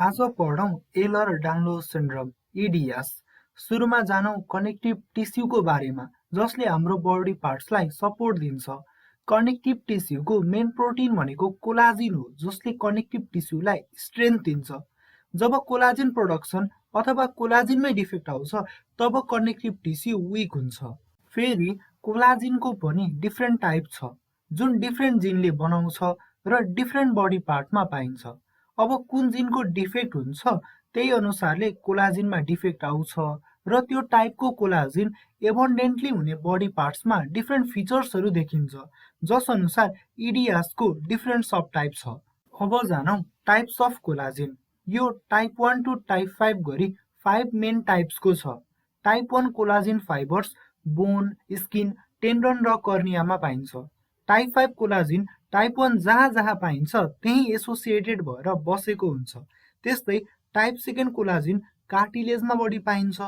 आज पढौँ एलर डानलोस syndrome EDS। सुरुमा जानौँ कनेक्टिभ टिस्युको बारेमा, जसले हाम्रो बडी पार्ट्सलाई सपोर्ट दिन्छ। कनेक्टिभ टिस्युको मेन प्रोटिन भनेको कोलाजिन हो, जसले कनेक्टिभ टिस्युलाई स्ट्रेन्थ दिन्छ। जब कोलाजिन प्रोडक्सन अथवा कोलाजिनमै डिफेक्ट आउँछ, तब कनेक्टिभ टिस्यु विक हुन्छ। फेरि कोलाजिनको पनि डिफ्रेन्ट टाइप छ, जुन डिफ्रेन्ट जिनले बनाउँछ र डिफ्रेन्ट बडी पार्टमा पाइन्छ। अब कुन जिनको डिफेक्ट हुन्छ त्यही अनुसारले कोलाजिनमा डिफेक्ट आउँछ र त्यो टाइपको कोलाजिन एबन्डेन्टली हुने बडी पार्ट्समा डिफ्रेन्ट फिचर्सहरू देखिन्छ, जस अनुसार EDSको डिफ्रेन्ट सब टाइप छ। अब जानौँ टाइप्स अफ कोलाजिन। यो टाइप 1 टु टाइप 5 गरी 5 मेन टाइप्सको छ। Type 1 collagen fibres bone, skin, tendon र कर्नियामा पाइन्छ। टाइप 5 कोलाजिन टाइप 1 जहाँ जहाँ पाइन्छ त्यही एसोसिएटेड भएर बसेको हुन्छ। त्यस्तै टाइप 2 कोलाजिन कार्टिलेजमा बढी पाइन्छ।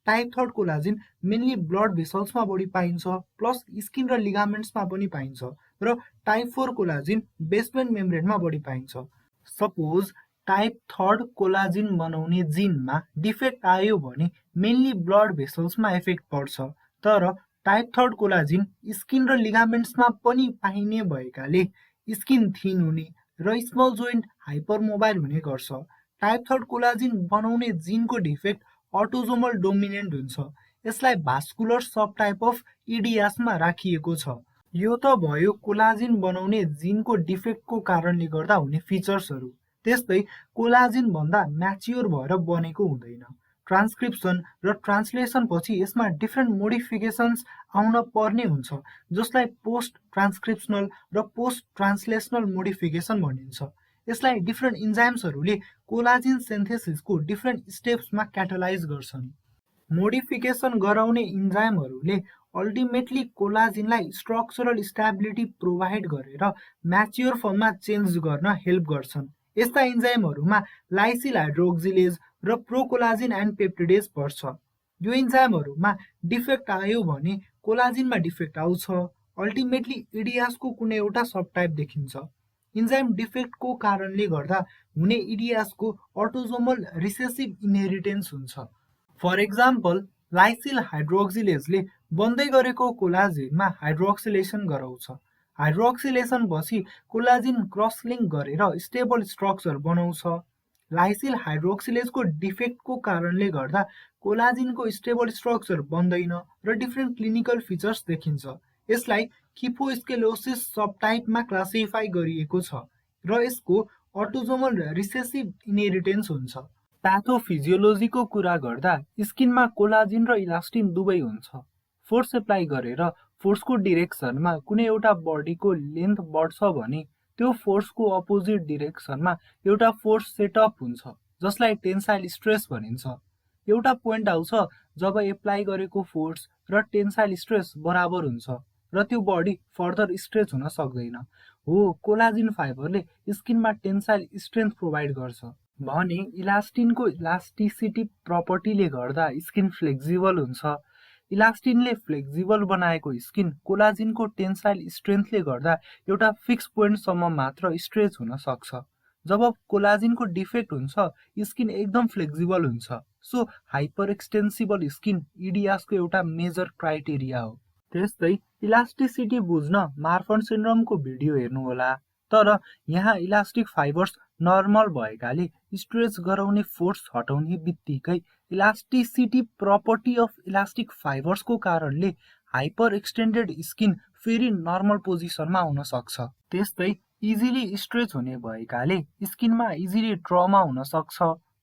टाइप 3 कोलाजिन मेनली ब्लड भेसल्समा बढी पाइन्छ, प्लस स्किन र लिगामेन्ट्समा पनि पाइन्छ। र टाइप 4 कोलाजिन बेसमेन्ट मेम्ब्रेनमा बढी पाइन्छ। सपोज टाइप 3 कोलाजिन बनाउने जिनमा डिफेक्ट आयो भने मेनली ब्लड भेसल्समा इफेक्ट पर्छ, तर टाइप 3 कोलाजिन स्किन र लिगामेन्ट्समा पनि पाइने भएकाले स्किन थिन हुने र स्मल जोइन्ट हाइपरमोबाइल हुने गर्छ। टाइप 3 कोलाजिन बनाउने जिनको डिफेक्ट अटोजोमल डोमिनेन्ट हुन्छ। यसलाई भास्कुलर सबटाइप अफ EDSमा राखिएको छ। यो त भयो कोलाजिन बनाउने जिनको डिफेक्टको कारणले गर्दा हुने फिचर्सहरू। त्यस्तै कोलाजिन भन्दा म्याच्योर भएर बनेको हुँदैन। ट्रान्सक्रिप्सन र ट्रान्सलेसन पछि यसमा डिफ्रेन्ट मोडिफिकेसन्स आउन पर्ने हुन्छ, जसलाई पोस्ट ट्रान्सक्रिप्सनल र पोस्ट ट्रान्सलेसनल मोडिफिकेसन भनिन्छ। यसलाई डिफ्रेन्ट इन्जाइम्सहरूले कोलाजिन सिन्थेसिसको डिफ्रेन्ट स्टेप्समा क्याटलाइज गर्छन्। मोडिफिकेसन गराउने इन्जाइमहरूले अल्टिमेटली कोलाजिनलाई स्ट्रक्चरल स्टेबिलिटी प्रोभाइड गरेर म्याच्योर फर्ममा चेन्ज गर्न हेल्प गर्छन्। यस्ता इन्जाइमहरूमा लाइसिल हाइड्रोक्सिलेज र प्रोकोलाजिन एन्ड पेप्टिडेज पर्छ। यो इन्जाइमहरूमा डिफेक्ट आयो भने कोलाजिनमा डिफेक्ट आउँछ। अल्टिमेटली EDSको कुनै एउटा सबटाइप देखिन्छ। इन्जाइम डिफेक्टको कारणले गर्दा हुने EDSको अटोजोमल रिसेसिभ इनहेरिटेन्स हुन्छ। फर एक्जाम्पल, लाइसिल हाइड्रोक्सिलेजले बन्दै गरेको कोलाजिनमा हाइड्रोक्सिलेसन गराउँछ। हाइड्रोक्सिलेसन पछि कोलाजिन क्रस लिङ्क गरेर स्टेबल स्ट्रक्चर बनाउँछ। लाइसिल हाइड्रोक्सिलेजको डिफेक्टको कारणले गर्दा कोलाजिनको स्टेबल स्ट्रक्चर बन्दैन र डिफ्रेन्ट क्लिनिकल फिचर्स देखिन्छ। यसलाई किफोस्केलोसिस सबटाइपमा क्लासिफाई गरिएको छ र यसको अटोजोमल रिसेसिभ इनहेरिटेन्स हुन्छ। प्याथोफिजियोलोजीको कुरा गर्दा स्किनमा कोलाजिन र इलास्टिन दुवै हुन्छ। फोर्स एप्लाई गरेर फोर्सको डिरेक्सनमा कुनै एउटा बडीको लेन्थ बढ्छ भने त्यो फोर्सको अपोजिट डिरेक्सनमा एउटा फोर्स सेटअप हुन्छ, जसलाई टेन्साइल स्ट्रेस भनिन्छ। एउटा पोइन्ट आउँछ जब एप्लाई गरेको फोर्स र टेन्साइल स्ट्रेस बराबर हुन्छ र त्यो बडी फर्दर स्ट्रेच हुन सक्दैन। हो, कोलाजिन फाइबरले स्किनमा टेन्साइल स्ट्रेन्थ प्रोभाइड गर्छ भने इलास्टिनको इलास्टिसिटी प्रपर्टीले गर्दा स्किन फ्लेक्सिबल हुन्छ। इलास्टिनले फ्लेक्सिबल बनाएको स्किन कोलाजिनको टेन्साइल स्ट्रेन्थले गर्दा एउटा फिक्स पोइन्टसम्म मात्र स्ट्रेच हुन सक्छ। जब कोलाजिनको डिफेक्ट हुन्छ, स्किन एकदम फ्लेक्सिबल हुन्छ। सो हाइपर एक्सटेन्सिबल स्किन EDSको एउटा मेजर क्राइटेरिया हो। त्यस्तै इलास्टिसिटी बुझ्न मार्फन सिन्ड्रोमको भिडियो हेर्नुहोला। तर यहाँ इलास्टिक फाइबर्स नर्मल भएकाले स्ट्रेच गराउने फोर्स हटाउने बित्तिकै इलास्टिसिटी प्रपर्टी अफ इलास्टिक फाइबर्सको कारणले हाइपर एक्सटेन्डेड स्किन फेरि नर्मल पोजिसनमा हुन सक्छ। त्यस्तै इजिली स्ट्रेच हुने भएकाले स्किनमा इजिली ट्रमा हुन सक्छ।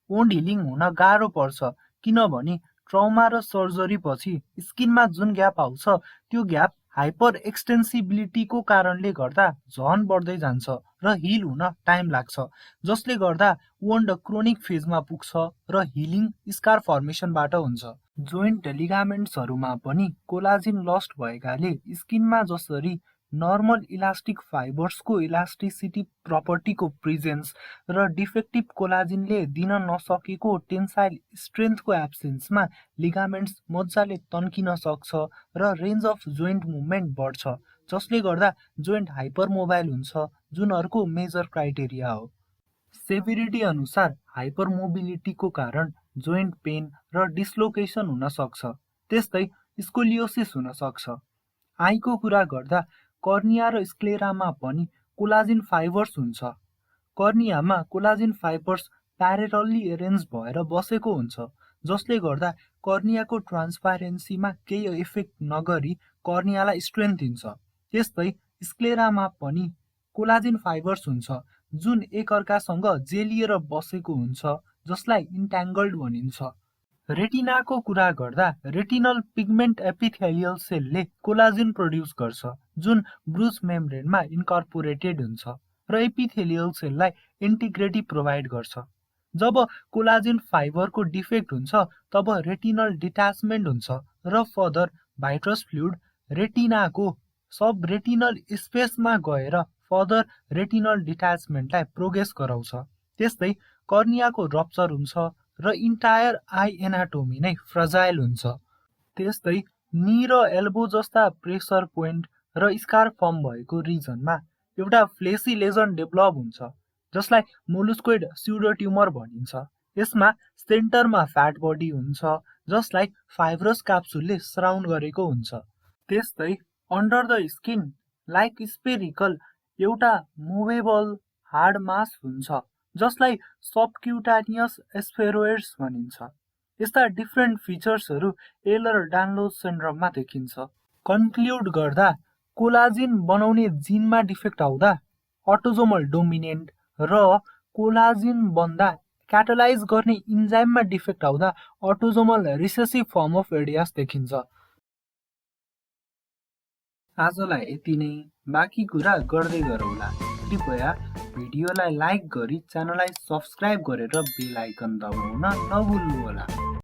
वुन्ड हिलिङ हुन गाह्रो पर्छ, किनभने ट्रमा र सर्जरी पछि स्किनमा जुन ग्याप आउँछ त्यो ग्याप हाइपर एक्सटेन्सिबिलिटीको कारणले गर्दा झन बढ्दै जान्छ र हिल हुन टाइम लाग्छ, जसले गर्दा वुन्ड क्रोनिक फेजमा पुग्छ र हिलिङ स्कार फर्मेसनबाट हुन्छ। जोइन्ट लिगामेन्ट्सहरूमा पनि कोलाजिन लस्ट भएकाले स्किनमा जसरी नर्मल इलास्टिक फाइबर्सको इलास्टिसिटी प्रपर्टीको प्रेजेन्स र डिफेक्टिभ कोलाजिनले दिन नसकेको टेन्साइल स्ट्रेन्थको एब्सेन्समा लिगामेन्ट्स मजाले तन्किन सक्छ र रेन्ज अफ जोइन्ट मुभमेन्ट बढ्छ, जसले गर्दा जोइन्ट हाइपरमोबाइल हुन्छ, जुन अर्को मेजर क्राइटेरिया हो। सेभेरिटी अनुसार हाइपरमोबिलिटीको कारण जोइन्ट पेन र डिस्लोकेसन हुन सक्छ। त्यस्तै स्कोलियोसिस हुन सक्छ। आईको कुरा गर्दा कर्निया र स्क्लेरामा पनि कोलाजिन फाइबर्स हुन्छ। कर्नियामा कोलाजिन फाइबर्स प्यारेलली एरेन्ज भएर बसेको हुन्छ, जसले गर्दा कर्नियाको ट्रान्सपारेन्सीमा केही इफेक्ट नगरी कर्नियालाई स्ट्रेन्थ दिन्छ। त्यस्तै स्क्लेरामा पनि कोलाजिन फाइबर्स हुन्छ, जुन एकअर्कासँग जेलिएर बसेको हुन्छ, जसलाई इन्ट्याङ्गल्ड भनिन्छ। रेटिनाको कुरा गर्दा रेटिनल पिगमेन्ट एपिथेलियल सेलले कोलाजिन प्रड्युस गर्छ, जुन ब्रुज मेम्ब्रेनमा इन्कर्पोरेटेड हुन्छ र एपिथेलियल सेललाई इन्टिग्रिटी प्रोभाइड गर्छ। जब कोलाजिन फाइबरको डिफेक्ट हुन्छ तब रेटिनल डिट्याचमेन्ट हुन्छ र फर्दर भाइट्रस फ्लुइड रेटिनाको सब रेटिनल स्पेसमा गएर फर्दर रेटिनल डिट्याचमेन्टलाई प्रोग्रेस गराउँछ। त्यस्तै कर्नियाको रप्चर हुन्छ र इन्टायर आई एनाटोमी नै फ्रजाइल हुन्छ। त्यस्तै नी र एल्बो जस्ता प्रेसर पोइन्ट र स्कार फर्म भएको रिजनमा एउटा फ्लेसी लेजन डेभलप हुन्छ, जसलाई मोलुस्कोइड स्युडोट्युमर भनिन्छ। यसमा सेन्टरमा फ्याट बडी हुन्छ, जसलाई फाइब्रस क्याप्सुलले सराउन्ड गरेको हुन्छ। त्यस्तै under the skin like spherical एउटा मुभेबल हार्ड मास हुन्छ, जसलाई सबक्युटानियस स्फेरोइड्स भनिन्छ। यस्ता डिफ्रेन्ट फिचर्सहरू एलर डानलोस सिन्ड्रोममा देखिन्छ। कन्क्लुड गर्दा कोलाजिन बनाउने जिनमा डिफेक्ट आउँदा अटोजोमल डोमिनेन्ट र कोलाजिन बन्दा क्याटालाइज गर्ने इन्जाइममा डिफेक्ट आउँदा अटोजोमल रिसेसिभ फर्म अफ एडिएस देखिन्छ। आजलाई यति नै, बाँकी कुरा गर्दै गरौँला। कृपया भिडियोलाई लाइक गरी च्यानललाई सब्स्क्राइब गरेर बेल आइकन दबाउन नभुल्नुहोला।